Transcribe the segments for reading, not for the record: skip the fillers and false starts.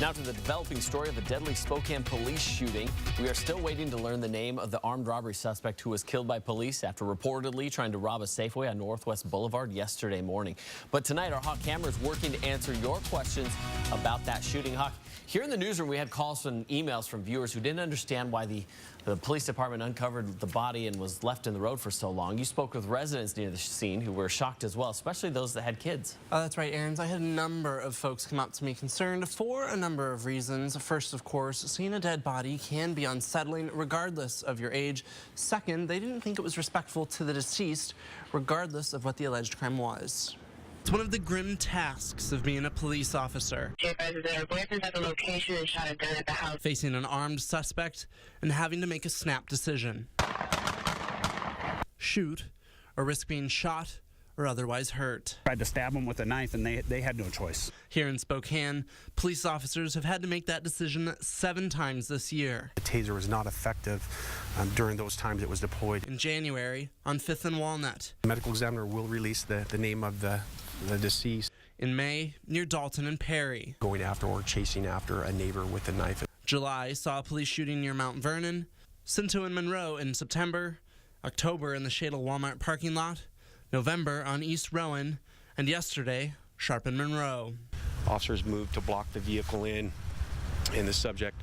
Now to the developing story of the deadly Spokane police shooting. We are still waiting to learn the name of the armed robbery suspect who was killed by police after reportedly trying to rob a Safeway on Northwest Boulevard yesterday morning. But tonight, our Hawk camera is working to answer your questions about that shooting. Hawk, here in the newsroom, we had calls and emails from viewers who didn't understand why the police department uncovered the body and was left in the road for so long. You spoke with residents near the scene who were shocked as well, especially those that had kids. That's right, Aaron. I had a number of folks come up to me concerned for a number of reasons. First, of course, seeing a dead body can be unsettling regardless of your age. Second, they didn't think it was respectful to the deceased regardless of what the alleged crime was. It's one of the grim tasks of being a police officer. Her boyfriend's at the location and shot a gun at the house. Facing an armed suspect and having to make a snap decision. Shoot or risk being shot or otherwise hurt. Tried to stab him with a knife and they had no choice. Here in Spokane, police officers have had to make that decision 7 times this year. The taser was not effective during those times it was deployed. In January, on 5th and Walnut. The medical examiner will release the name of the deceased. In May, near Dalton and Perry. Going after or chasing after a neighbor with a knife. July saw a police shooting near Mount Vernon. Scinto and Monroe in September. October in the Shadle Walmart parking lot. November on East Rowan. And yesterday, Sharp and Monroe. Officers moved to block the vehicle in, and the subject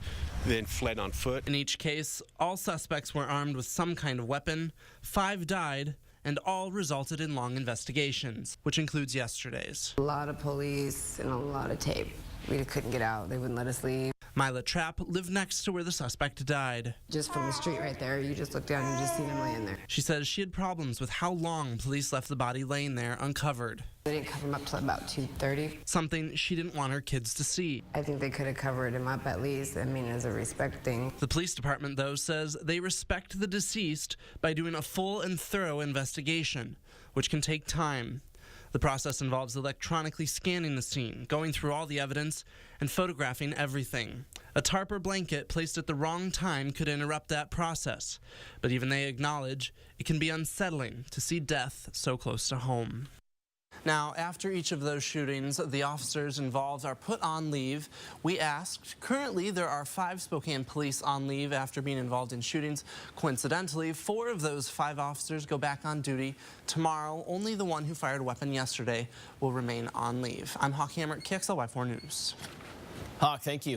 then fled on foot. In each case, all suspects were armed with some kind of weapon. 5 died, and all resulted in long investigations, which includes yesterday's. A lot of police and a lot of tape. We couldn't get out. They wouldn't let us leave. Mila Trapp lived next to where the suspect died. Just from the street right there, you just look down and you just see him laying there. She says she had problems with how long police left the body laying there uncovered. They didn't cover him up till about 2:30. Something she didn't want her kids to see. I think they could have covered him up at least, I mean, as a respect thing. The police department, though, says they respect the deceased by doing a full and thorough investigation, which can take time. The process involves electronically scanning the scene, going through all the evidence, and photographing everything. A tarp or blanket placed at the wrong time could interrupt that process, but even they acknowledge it can be unsettling to see death so close to home. Now, after each of those shootings, the officers involved are put on leave. We asked. Currently, there are 5 Spokane police on leave after being involved in shootings. Coincidentally, 4 of those 5 officers go back on duty tomorrow. Only the one who fired a weapon yesterday will remain on leave. I'm Hawk Hammer at KXLY4 News. Hawk, thank you.